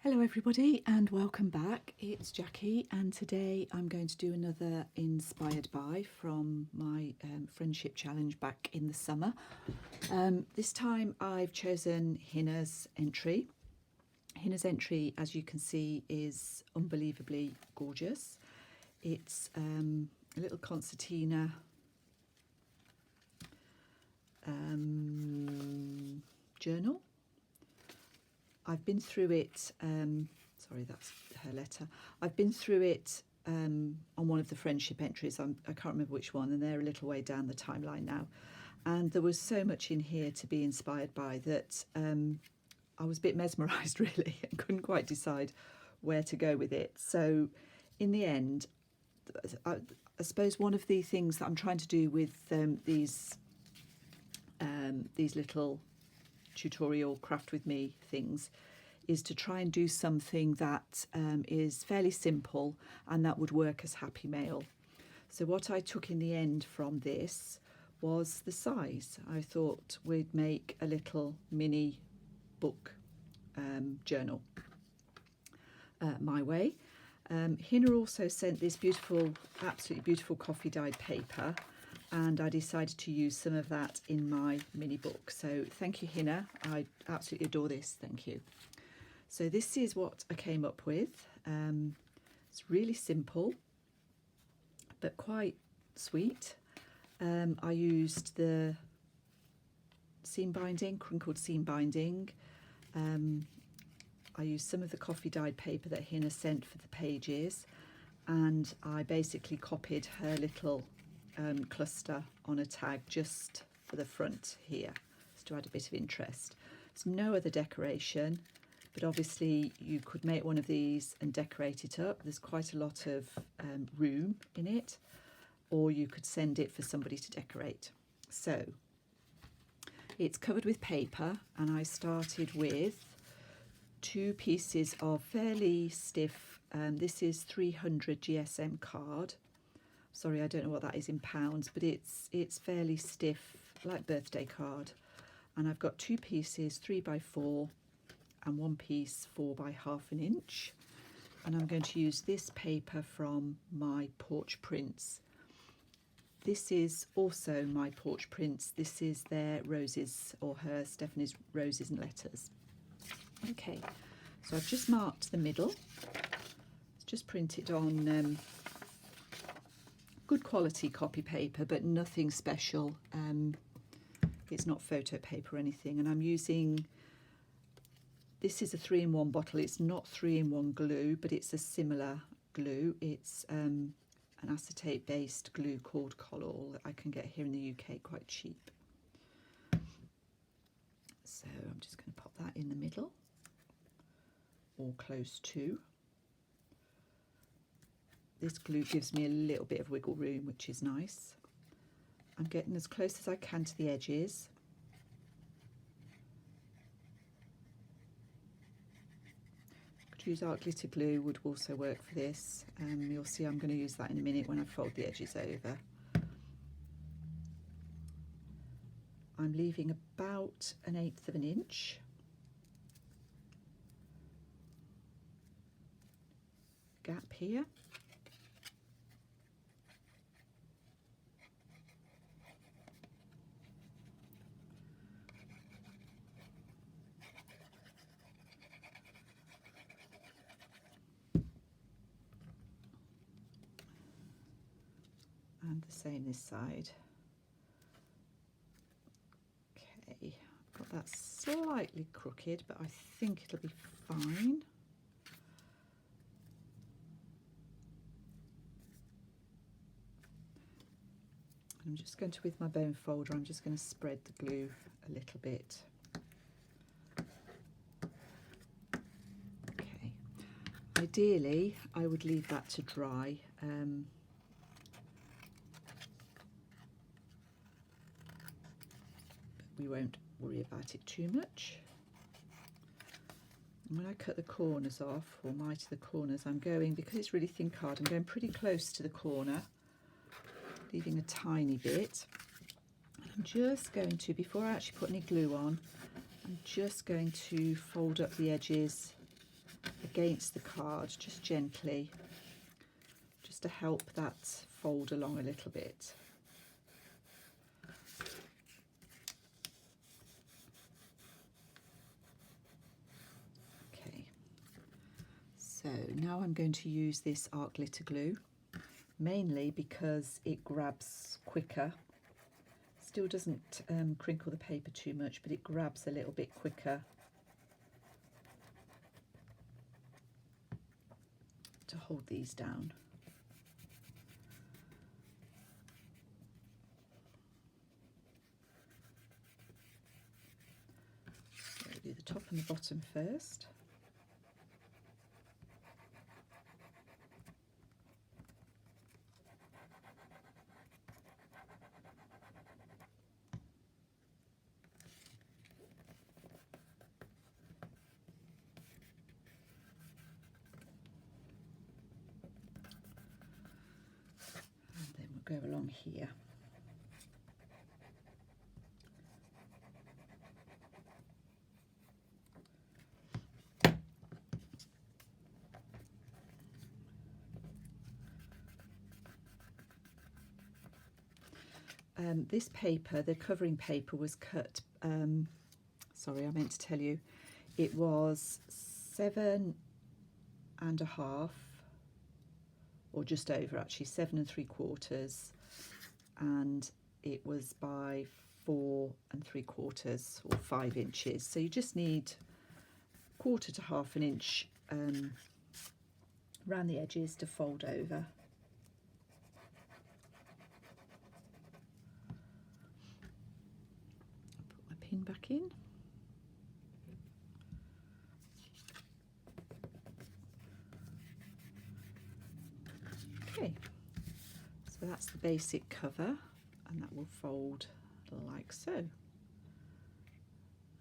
Hello everybody and welcome back. It's Jackie and today I'm going to do another inspired by from my friendship challenge back in the summer. This time I've chosen Hinna's entry. Hinna's entry, as you can see, is unbelievably gorgeous. It's a little concertina journal. I've been through it, sorry, that's her letter. I've been through it on one of the friendship entries. I can't remember which one, and they're a little way down the timeline now. And there was so much in here to be inspired by that I was a bit mesmerised, really, and couldn't quite decide where to go with it. So in the end, I suppose one of the things that I'm trying to do with these little tutorial craft with me things is to try and do something that is fairly simple and that would work as happy mail. So what I took in the end from this was the size. I thought we'd make a little mini book journal my way. Hinna also sent this beautiful, absolutely beautiful coffee dyed paper, and I decided to use some of that in my mini book. So thank you, Hinna. I absolutely adore this. Thank you. So this is what I came up with. It's really simple, but quite sweet. I used the seam binding, crinkled seam binding. I used some of the coffee dyed paper that Hinna sent for the pages, and I basically copied her little cluster on a tag just for the front here, just to add a bit of interest. There's no other decoration, but obviously you could make one of these and decorate it up. There's quite a lot of room in it, or you could send it for somebody to decorate. So it's covered with paper, and I started with 2 pieces of fairly stiff, this is 300 GSM card. Sorry, I don't know what that is in pounds, but it's fairly stiff, like birthday card. And I've got 2 pieces, 3x4, and 1 piece 4x1/2 inch. And I'm going to use this paper from my Porch Prints. This is also my Porch Prints. This is their roses, or her, Stephanie's roses and letters. Okay, so I've just marked the middle. It's just printed on good quality copy paper, but nothing special. It's not photo paper or anything, and I'm using, this is a 3-in-1 bottle. It's not 3-in-1 glue, but it's a similar glue. It's an acetate based glue called Collall that I can get here in the UK quite cheap. So I'm just going to pop that in the middle, or close to. This glue gives me a little bit of wiggle room, which is nice. I'm getting as close as I can to the edges. Could use art glitter glue, would also work for this. You'll see I'm going to use that in a minute when I fold the edges over. I'm leaving about 1/8 of an inch. Gap here. And the same this side. Okay, I've got that slightly crooked, but I think it'll be fine. I'm just going to, with my bone folder, I'm just going to spread the glue a little bit. Okay, ideally I would leave that to dry. We won't worry about it too much. And when I cut the corners off, or mite the corners, I'm going, because it's really thin card, I'm going pretty close to the corner, leaving a tiny bit. And I'm just going to, before I actually put any glue on, I'm just going to fold up the edges against the card, just gently, just to help that fold along a little bit. Okay, so now I'm going to use this art glitter glue, mainly because it grabs quicker. Still doesn't crinkle the paper too much, but it grabs a little bit quicker to hold these down. So do the top and the bottom first. Go along here. This paper, the covering paper, was cut, sorry, I meant to tell you, it was 7.5, or just over actually, 7 3/4, and it was by 4 3/4 or 5 inches. So you just need 1/4 to 1/2 inch around the edges to fold over. Put my pin back in. Okay, so that's the basic cover, and that will fold like so,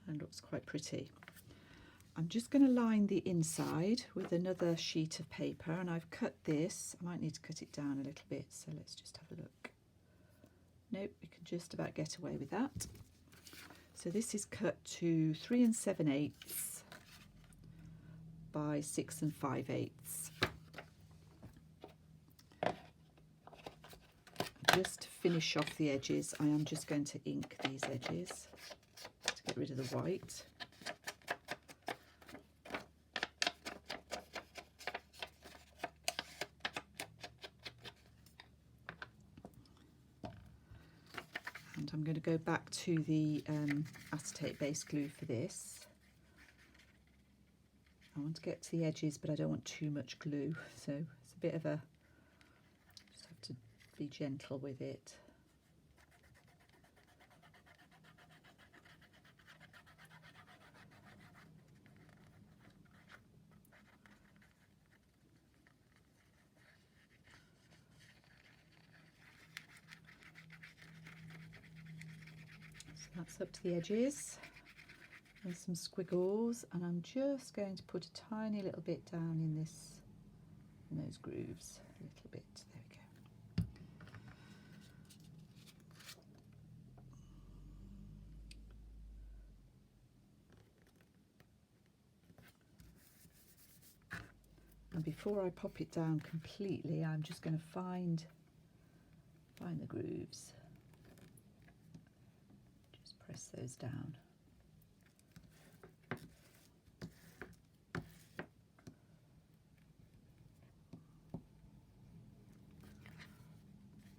and looks quite pretty. I'm just going to line the inside with another sheet of paper, and I've cut this. I might need to cut it down a little bit, so let's just have a look. Nope, we can just about get away with that. So this is cut to 3 7/8 by 6 5/8. Just to finish off the edges, I am just going to ink these edges to get rid of the white. And I'm going to go back to the acetate base glue for this. I want to get to the edges, but I don't want too much glue, so it's a bit of a, just have to be gentle with it. So that's up to the edges. There's some squiggles, and I'm just going to put a tiny little bit down in this, in those grooves, a little bit. There we go. And before I pop it down completely, I'm just going to find the grooves. Just press those down.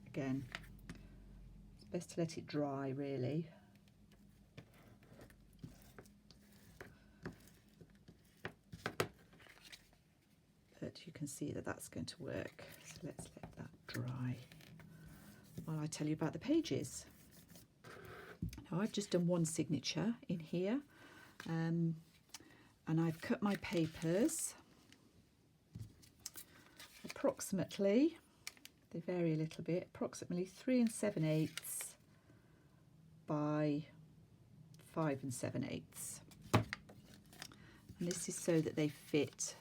Again, it's best to let it dry, really. But you can see that that's going to work. So let's let that dry while I tell you about the pages. Now I've just done one signature in here, and I've cut my papers approximately, they vary a little bit, approximately 3 7/8 by 5 7/8. And this is so that they fit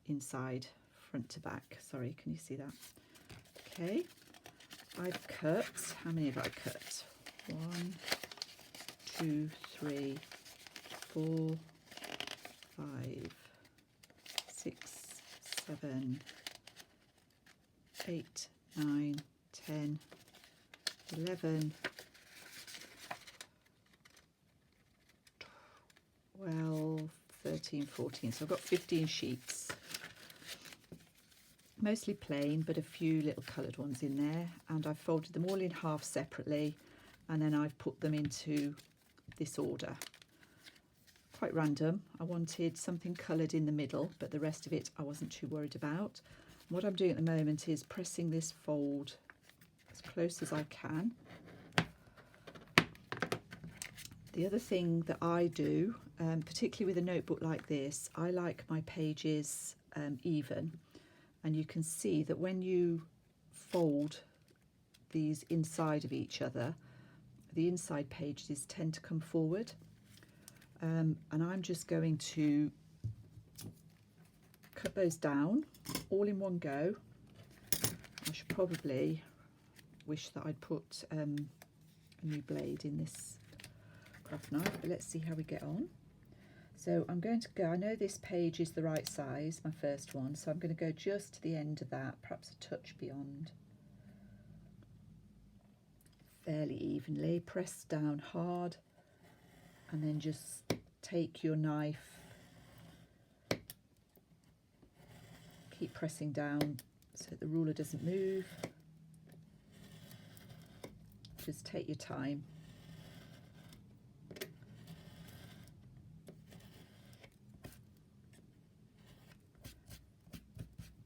inside, front to back. Sorry, can you see that? Okay, I've cut, how many have I cut? 1, 2, 3, 4, 5, 7, 8, 9, 10, 11, 12, 13, 14. So I've got 15 sheets. Mostly plain, but a few little coloured ones in there. And I've folded them all in half separately, and then I've put them into this order. Quite random. I wanted something coloured in the middle, but the rest of it I wasn't too worried about. And what I'm doing at the moment is pressing this fold as close as I can. The other thing that I do, particularly with a notebook like this, I like my pages even. And you can see that when you fold these inside of each other, the inside pages tend to come forward. And I'm just going to cut those down all in one go. I should probably wish that I'd put a new blade in this craft knife, but let's see how we get on. So I'm going to go, I know this page is the right size, my first one, so I'm going to go just to the end of that, perhaps a touch beyond. Fairly evenly, press down hard, and then just take your knife, keep pressing down so the ruler doesn't move. Just take your time.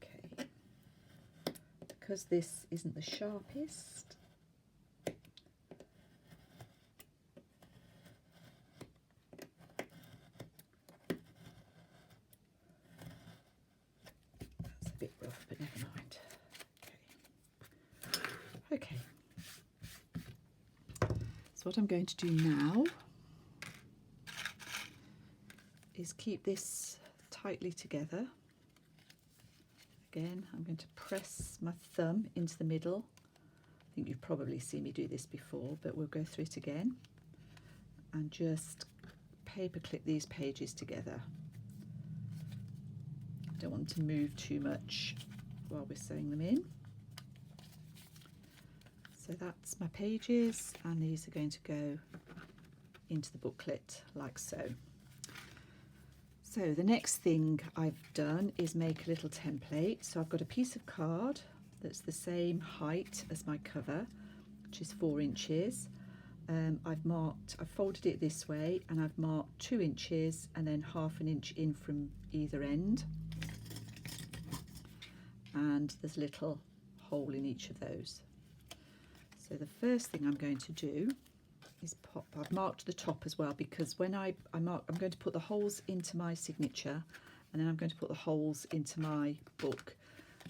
Okay, because this isn't the sharpest, that's a bit rough, but never mind. Okay. So what I'm going to do now is keep this tightly together. Again, I'm going to press my thumb into the middle. I think you've probably seen me do this before, but we'll go through it again. And just paper clip these pages together. Don't want to move too much while we're sewing them in. So that's my pages, and these are going to go into the booklet like so. So the next thing I've done is make a little template. So I've got a piece of card that's the same height as my cover, which is 4 inches. I've folded it this way, and I've marked 2 inches and then ½ an inch in from either end. And there's a little hole in each of those. So the first thing I'm going to do is pop, I've marked the top as well, because when I mark, I'm going to put the holes into my signature, and then I'm going to put the holes into my book.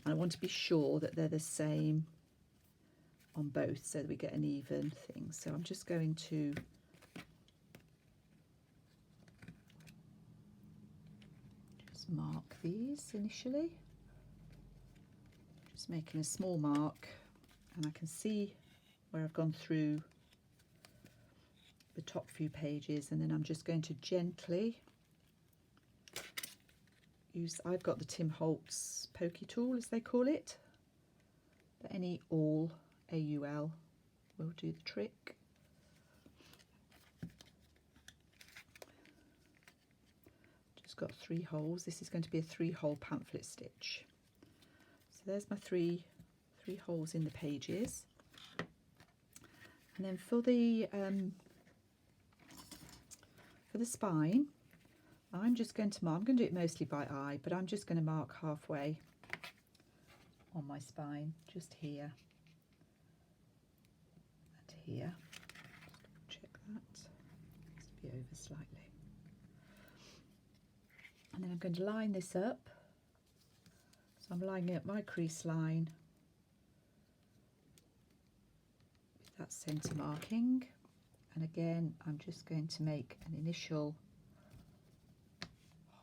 And I want to be sure that they're the same on both, so that we get an even thing. So I'm just going to just mark these initially. Just making a small mark, and I can see where I've gone through the top few pages, and then I'm just going to gently use, I've got the Tim Holtz pokey tool as they call it, but any awl, A-U-L, will do the trick. Just got 3 holes. This is going to be a 3-hole pamphlet stitch. So there's my three holes in the pages. And then for the spine, I'm just going to mark, I'm going to do it mostly by eye, but I'm just going to mark halfway on my spine, just here and here. Just check that, needs to be over slightly. And then I'm going to line this up. So I'm lining up my crease line with that centre marking. And again, I'm just going to make an initial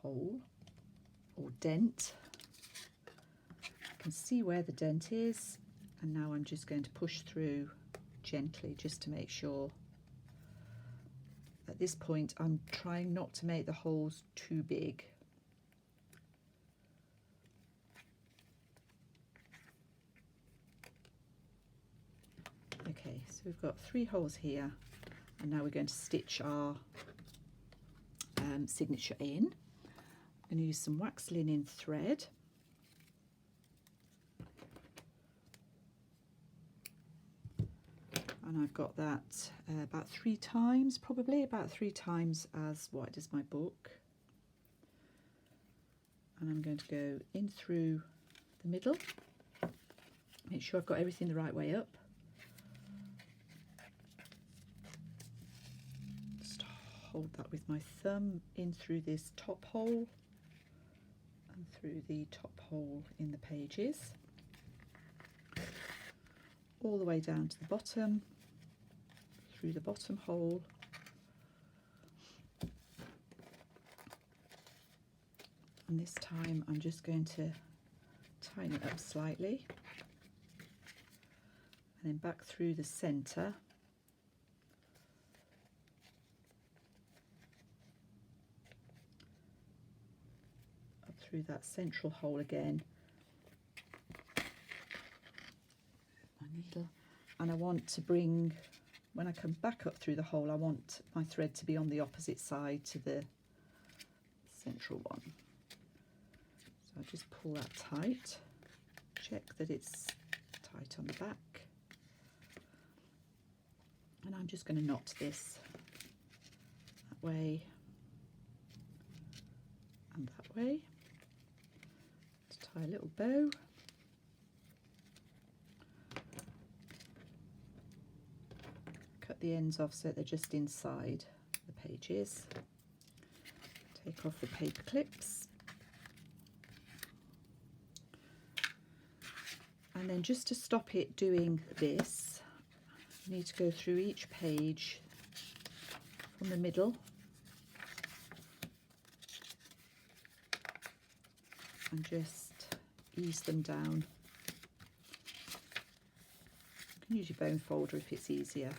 hole or dent. I can see where the dent is, and now I'm just going to push through gently just to make sure. At this point, I'm trying not to make the holes too big. Okay, so we've got 3 holes here, and now we're going to stitch our signature in. I'm going to use some wax linen thread. And I've got that about 3 times, probably about 3 times as wide as my book. And I'm going to go in through the middle, make sure I've got everything the right way up. Just hold that with my thumb in through this top hole and through the top hole in the pages, all the way down to the bottom, through the bottom hole, and this time I'm just going to tighten it up slightly, and then back through the centre, up through that central hole again, my needle, and I want to bring, when I come back up through the hole, I want my thread to be on the opposite side to the central one. So I just pull that tight, check that it's tight on the back, and I'm just going to knot this that way and that way to tie a little bow. Cut the ends off so they're just inside the pages. Take off the paper clips, and then just to stop it doing this, you need to go through each page from the middle and just ease them down. You can use your bone folder if it's easier.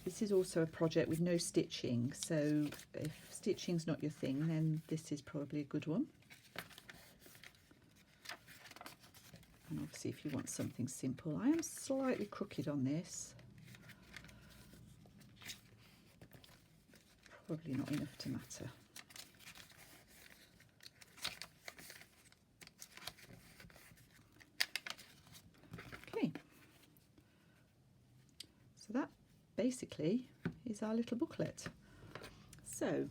This is also a project with no stitching, so if stitching's not your thing, then this is probably a good one. And obviously if you want something simple, I am slightly crooked on this. Probably not enough to matter. Okay, so that basically is our little booklet. So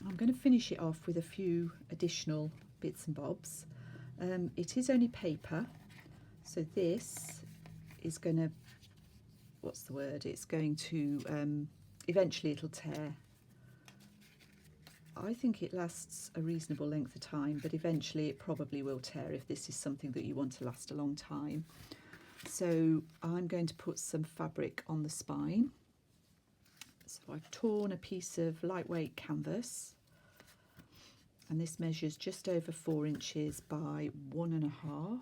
I'm going to finish it off with a few additional bits and bobs. It is only paper, so this is going to, what's the word, it's going to, eventually it'll tear. I think it lasts a reasonable length of time, but eventually it probably will tear if this is something that you want to last a long time. So I'm going to put some fabric on the spine. So I've torn a piece of lightweight canvas, and this measures just over 4 inches by 1.5,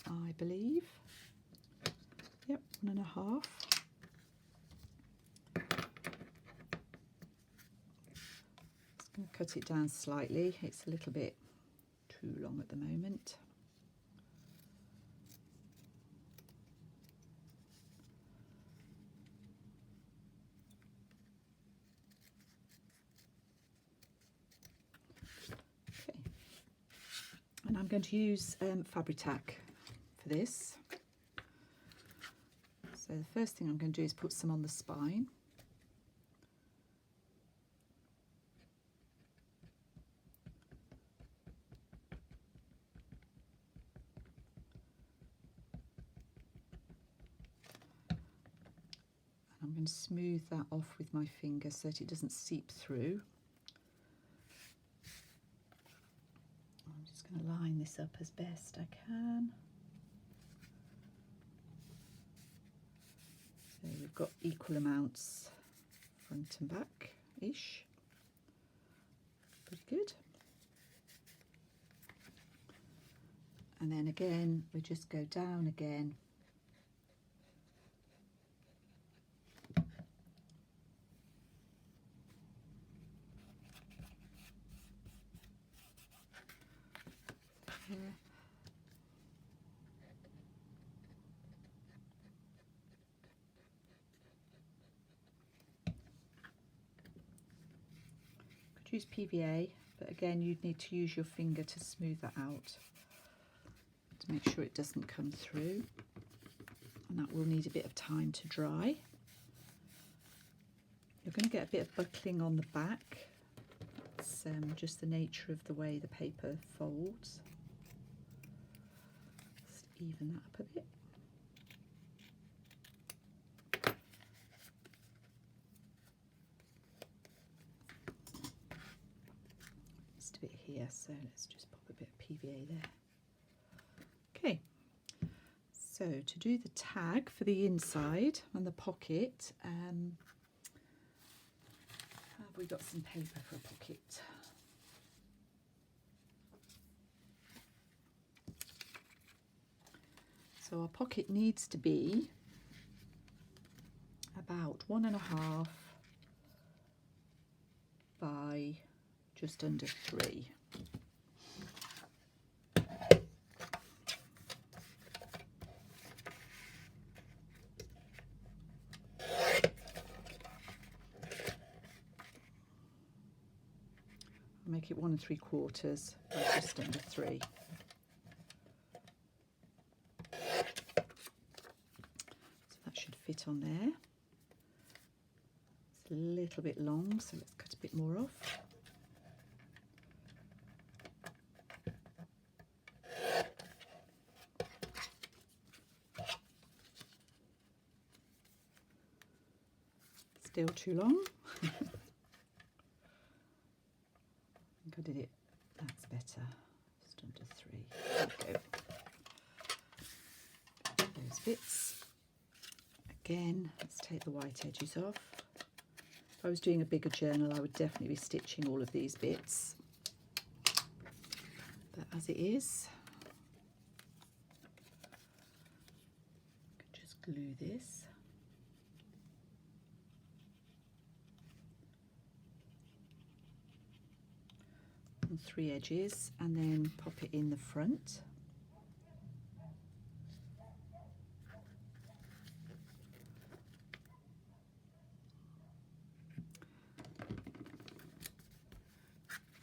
I believe. Yep, 1.5. Just going to cut it down slightly. It's a little bit too long at the moment. And I'm going to use Fabri-Tac for this. So the first thing I'm going to do is put some on the spine. And I'm going to smooth that off with my finger so that it doesn't seep through. Going to line this up as best I can. So we've got equal amounts front and back-ish. Pretty good. And then again, we just go down again Could use PVA, but again you'd need to use your finger to smooth that out to make sure it doesn't come through, and that will need a bit of time to dry. You're going to get a bit of buckling on the back. It's just the nature of the way the paper folds. Just even that up a bit. Just a bit here, so let's just pop a bit of PVA there. Okay, so to do the tag for the inside and the pocket, have we got some paper for a pocket? So our pocket needs to be about 1.5 by just under 3. Make it 1 3/4 by just under 3. So that should fit on there. It's a little bit long, so let's cut a bit more off. Still too long. I did it, that's better, just under 3. There we go. Those bits. Again, let's take the white edges off. If I was doing a bigger journal, I would definitely be stitching all of these bits. But as it is, I can just glue this. On 3 edges and then pop it in the front.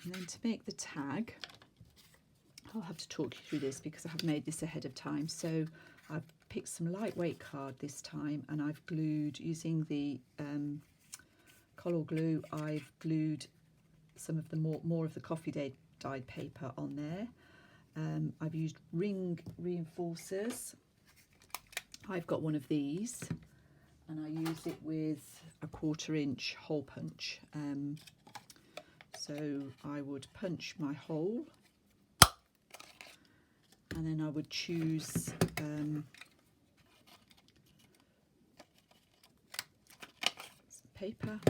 And then to make the tag, I'll have to talk you through this because I have made this ahead of time. So I've picked some lightweight card this time and I've glued, using the Color glue, I've glued some of the more of the coffee dyed paper on there. I've used ring reinforcers. I've got one of these and I use it with a 1/4 inch hole punch. So I would punch my hole and then I would choose some paper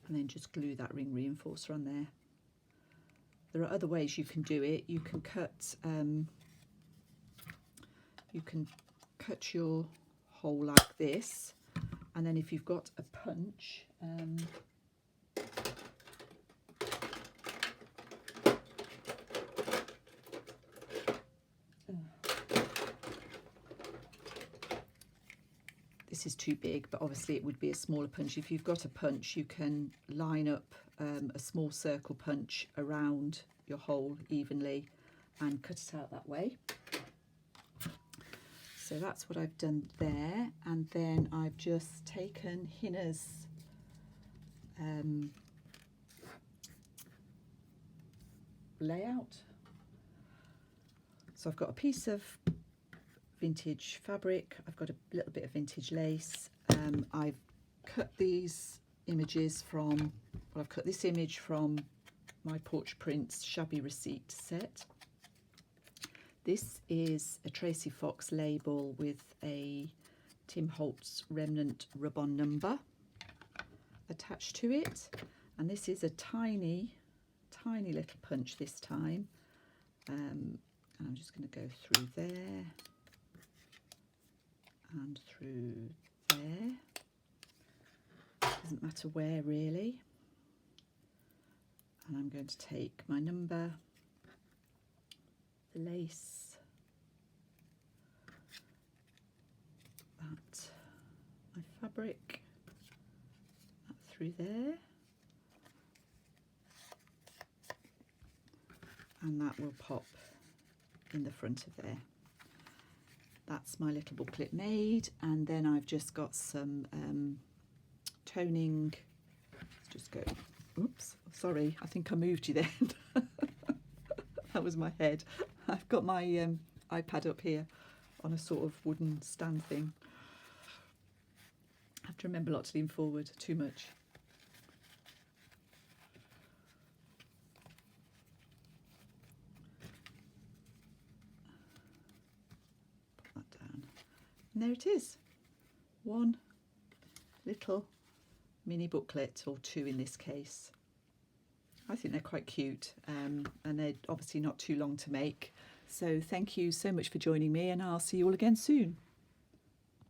and then just glue that ring reinforcer on there. There are other ways you can do it. You can cut your hole like this, and then if you've got a punch, this is too big, but obviously it would be a smaller punch. If you've got a punch, you can line up a small circle punch around your hole evenly and cut it out that way. So that's what I've done there, and then I've just taken Hinna's layout. So I've got a piece of vintage fabric, I've got a little bit of vintage lace. I've cut these images from, well, I've cut this image from my Porch Prints Shabby Receipt set. This is a Tracy Fox label with a Tim Holtz remnant rub-on number attached to it, and this is a tiny little punch this time. And I'm just going to go through there and through there, doesn't matter where really, and I'm going to take my number lace that my fabric that through there, and that will pop in the front of there. That's my little booklet made, and then I've just got some toning. Let's just go, oops, sorry, I think I moved you then. That was my head. I've got my iPad up here on a sort of wooden stand thing. I have to remember not to lean forward too much. Put that down. And there it is. One little mini booklet, or two in this case. I think they're quite cute, and they're obviously not too long to make. So thank you so much for joining me, and I'll see you all again soon.